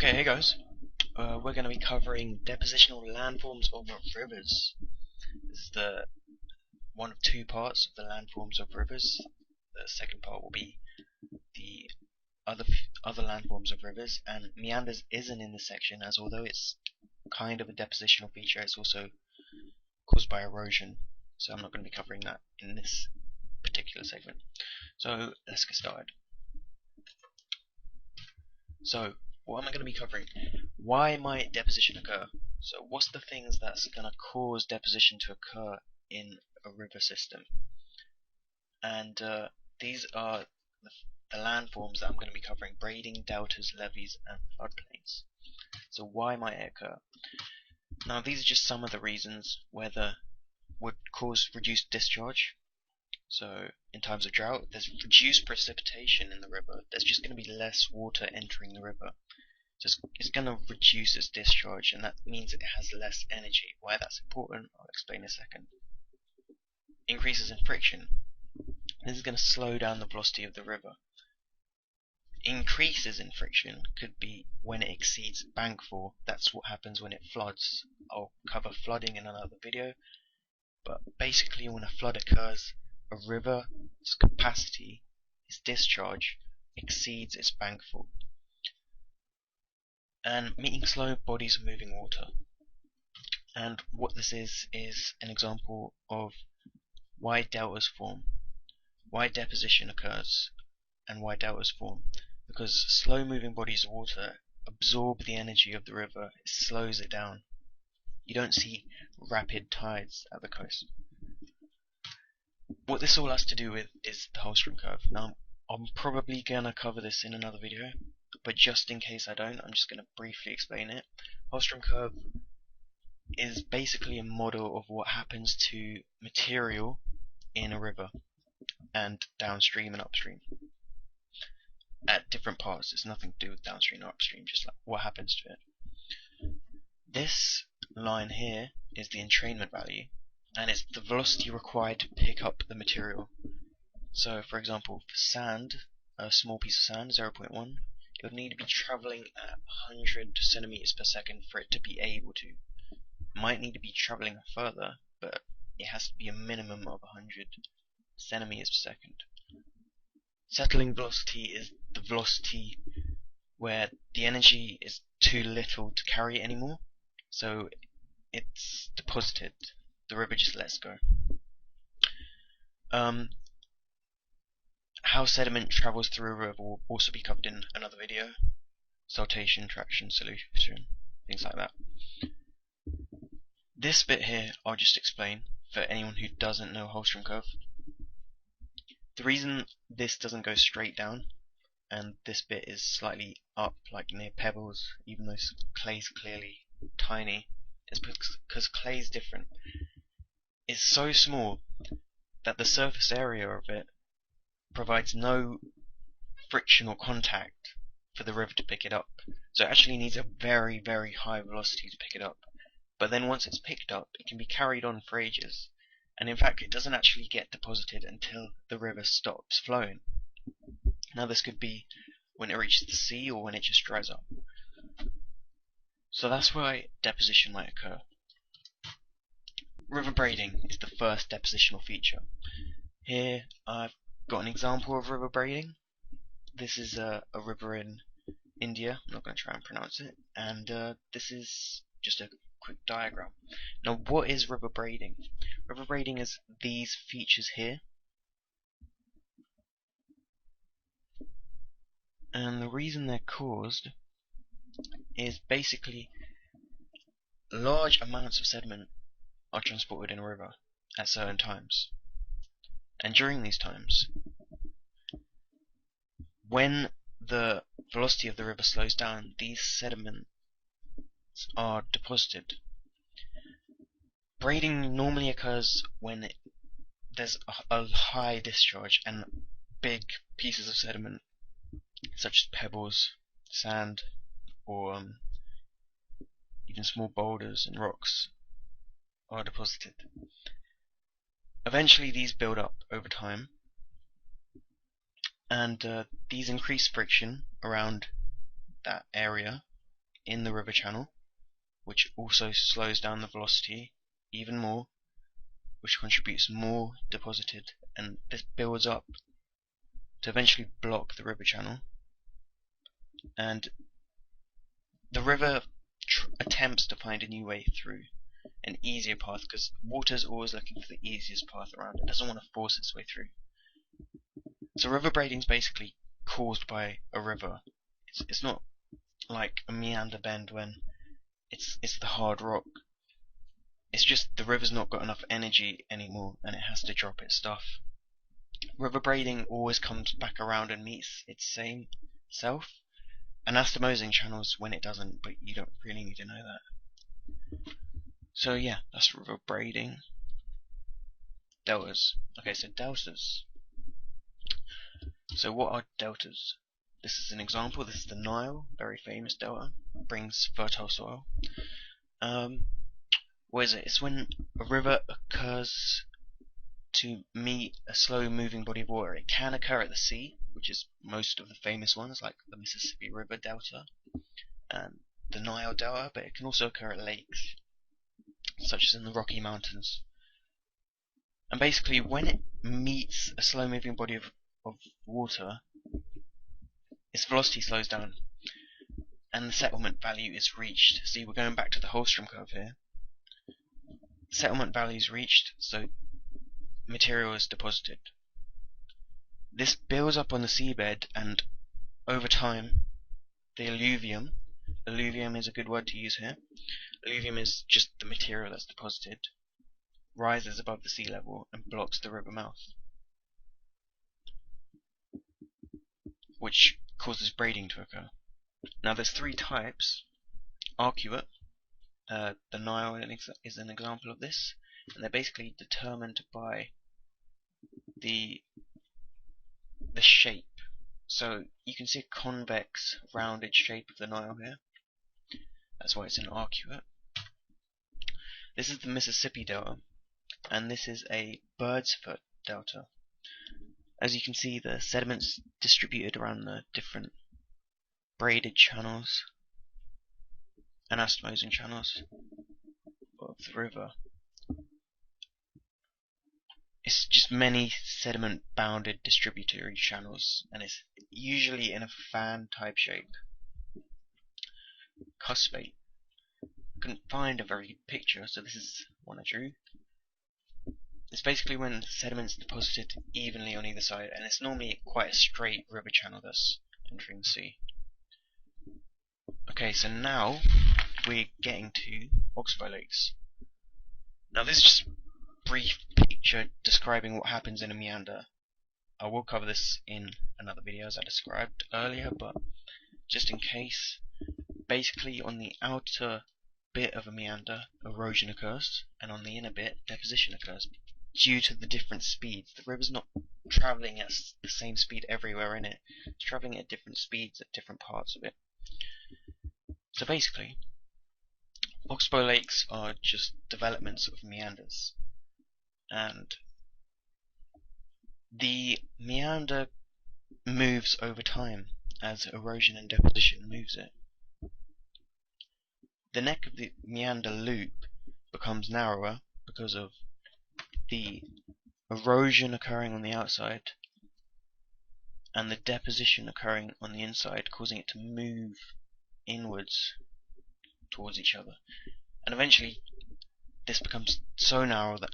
Okay, hey guys. We're going to be covering depositional landforms of rivers. This is the one of two parts of the landforms of rivers. The second part will be the other landforms of rivers, and meanders isn't in this section, as although it's kind of a depositional feature, it's also caused by erosion. So I'm not going to be covering that in this particular segment. So let's get started. So what am I going to be covering? Why might deposition occur? So what's the things that's going to cause deposition to occur in a river system? And these are the landforms that I'm going to be covering: braiding, deltas, levees, and floodplains. So why might it occur? Now these are just some of the reasons. Weather would cause reduced discharge. So in times of drought, there's reduced precipitation in the river. There's just going to be less water entering the river. So it's going to reduce its discharge, and that means it has less energy. Why that's important, I'll explain in a second. Increases in friction. This is going to slow down the velocity of the river. Increases in friction could be when it exceeds bankfall. That's what happens when it floods. I'll cover flooding in another video, but basically when a flood occurs, a river's capacity, its discharge, exceeds its bankfall. And meeting slow bodies of moving water. And what this is an example of why deltas form, why deposition occurs, and why deltas form. Because slow moving bodies of water absorb the energy of the river, it slows it down. You don't see rapid tides at the coast. What this all has to do with is the Holstrom curve. Now, I'm probably gonna cover this in another video, but just in case I don't, I'm just gonna briefly explain it. Holstrom curve is basically a model of what happens to material in a river and downstream and upstream at different parts. It's nothing to do with downstream or upstream, just like what happens to it. This line here is the entrainment value, and it's the velocity required to pick up the material. So for example, for sand, a small piece of sand, 0.1, it would need to be traveling at 100 centimeters per second for it to be able to. It might need to be traveling further, but it has to be a minimum of 100 centimeters per second. Settling velocity is the velocity where the energy is too little to carry it anymore, so it's deposited. The river just lets go. How sediment travels through a river will also be covered in another video. Siltation, traction, solution, things like that. This bit here I'll just explain for anyone who doesn't know Holstrom curve. The reason this doesn't go straight down and this bit is slightly up, like near pebbles, even though clay's clearly tiny, is because clay's different. It's so small that the surface area of it provides no friction or contact for the river to pick it up. So it actually needs a very, very high velocity to pick it up. But then once it's picked up, it can be carried on for ages. And in fact, it doesn't actually get deposited until the river stops flowing. Now this could be when it reaches the sea or when it just dries up. So that's why deposition might occur. River braiding is the first depositional feature. Here I've got an example of river braiding. This is a river in India. I'm not going to try and pronounce it. And this is just a quick diagram. Now, what is river braiding? River braiding is these features here. And the reason they're caused is basically large amounts of sediment are transported in a river at certain times. And during these times, when the velocity of the river slows down, these sediments are deposited. Braiding normally occurs when there's a high discharge and big pieces of sediment, such as pebbles, sand, or even small boulders and rocks, are deposited. Eventually these build up over time, and these increase friction around that area, in the river channel, which also slows down the velocity even more, which contributes more deposited, and this builds up to eventually block the river channel. And the river attempts to find a new way through, an easier path, because water is always looking for the easiest path around. It doesn't want to force its way through. So river braiding is basically caused by a river. It's not like a meander bend when it's the hard rock. It's just the river's not got enough energy anymore and it has to drop its stuff. River braiding always comes back around and meets its same self. Anastomosing channels when it doesn't, but you don't really need to know that. So yeah, that's river braiding. Deltas. Okay, so deltas. So what are deltas? This is an example. This is the Nile, very famous delta. Brings fertile soil. What is it? It's when a river occurs to meet a slow moving body of water. It can occur at the sea, which is most of the famous ones, like the Mississippi River Delta and the Nile Delta, but it can also occur at lakes, such as in the Rocky Mountains. And basically, when it meets a slow moving body of water, its velocity slows down and the settlement value is reached. See, we're going back to the Holstrom curve here. Settlement value is reached, so material is deposited. This builds up on the seabed, and over time the alluvium is a good word to use here. Alluvium is just the material that's deposited, rises above the sea level and blocks the river mouth, which causes braiding to occur. Now there's three types. Arcuate, the Nile is an example of this, and they're basically determined by the shape. So you can see a convex, rounded shape of the Nile here. That's why it's an arcuate. This is the Mississippi Delta, and this is a bird's foot delta. As you can see, the sediments distributed around the different braided channels, anastomosing channels of the river. It's just many sediment bounded distributary channels, and it's usually in a fan type shape. Cuspate. Couldn't find a very good picture, so this is one I drew. It's basically when sediment's deposited evenly on either side, and it's normally quite a straight river channel that's entering the sea. Okay, so now we're getting to oxbow lakes. Now this is just a brief picture describing what happens in a meander. I will cover this in another video as I described earlier, but just in case, basically on the outer bit of a meander, erosion occurs, and on the inner bit, deposition occurs. Due to the different speeds, the river's not travelling at the same speed everywhere in it. It's travelling at different speeds at different parts of it. So basically, oxbow lakes are just developments of meanders, and the meander moves over time as erosion and deposition moves it. The neck of the meander loop becomes narrower because of the erosion occurring on the outside and the deposition occurring on the inside, causing it to move inwards towards each other. And eventually this becomes so narrow that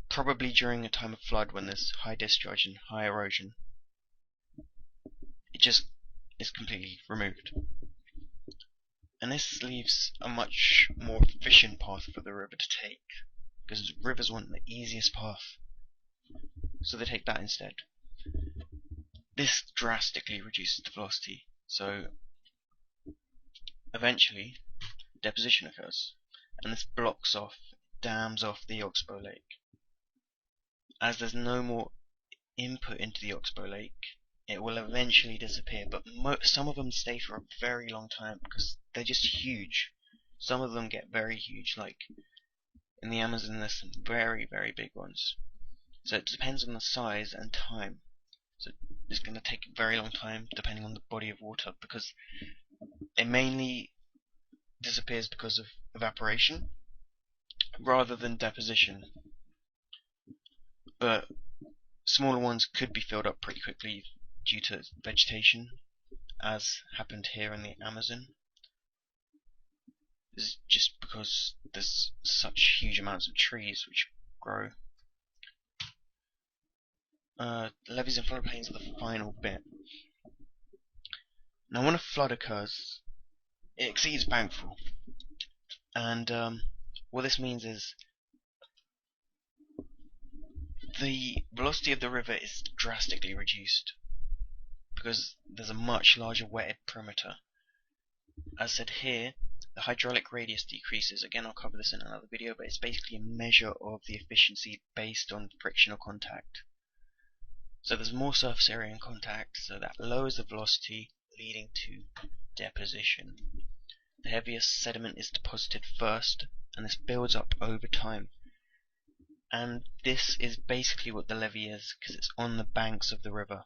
probably during a time of flood, when there's high discharge and high erosion, it just is completely removed. And this leaves a much more efficient path for the river to take, because rivers want the easiest path, so they take that instead. This drastically reduces the velocity, so eventually deposition occurs, and this blocks off, dams off the oxbow lake. As there's no more input into the oxbow lake, it will eventually disappear, but some of them stay for a very long time because they're just huge. Some of them get very huge, like in the Amazon there's some very, very big ones. So it depends on the size and time. So it's going to take a very long time depending on the body of water, because they mainly disappears because of evaporation rather than deposition. But smaller ones could be filled up pretty quickly due to vegetation, as happened here in the Amazon. This is just because there's such huge amounts of trees which grow. Levees and floodplains are the final bit. Now when a flood occurs, it exceeds bankful, and what this means is the velocity of the river is drastically reduced because there's a much larger wetted perimeter. As said here, the hydraulic radius decreases. Again, I'll cover this in another video, but it's basically a measure of the efficiency based on frictional contact. So there's more surface area in contact, so that lowers the velocity, leading to deposition. The heaviest sediment is deposited first, and this builds up over time. And this is basically what the levee is, because it's on the banks of the river.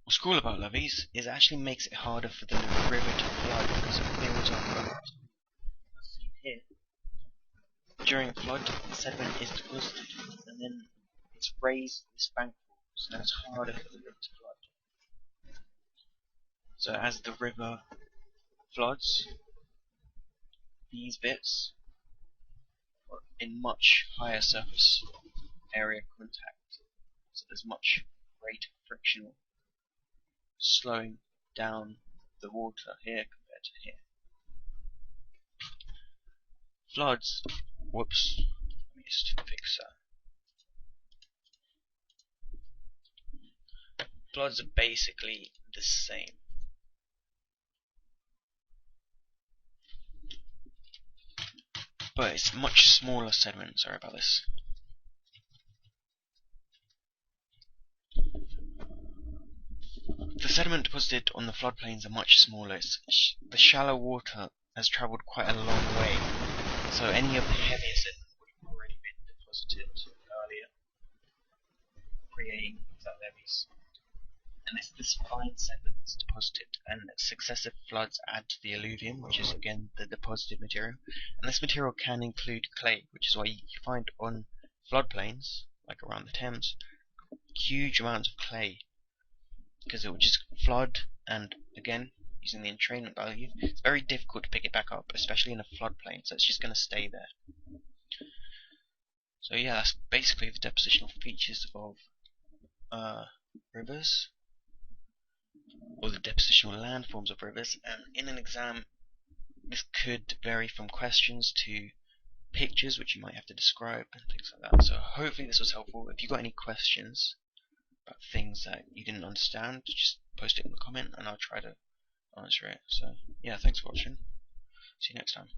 What's cool about levees is it actually makes it harder for the river to flood because it builds up over time. As seen here, during flood, the sediment is deposited, and then it's raised this bank wall, so now it's harder for the river to flood. So as the river floods, these bits are in much higher surface area contact, so there's much greater frictional slowing down the water here compared to here. Floods, whoops, let me just fix that. Floods are basically the same. But it's much smaller sediment, sorry about this. The sediment deposited on the floodplains are much smaller. The shallow water has travelled quite a long way, so any of the heavier sediment would have already been deposited earlier, creating that levees. And it's this fine sediment that's deposited, and successive floods add to the alluvium, which is again the deposited material. And this material can include clay, which is why you find on floodplains, like around the Thames, huge amounts of clay, because it will just flood, and again, using the entrainment value, it's very difficult to pick it back up, especially in a floodplain, so it's just going to stay there. So yeah, that's basically the depositional features of rivers, or the depositional landforms of rivers. And in an exam, this could vary from questions to pictures, which you might have to describe and things like that. So hopefully this was helpful. If you've got any questions about things that you didn't understand, just post it in the comment and I'll try to answer it. So yeah, thanks for watching. See you next time.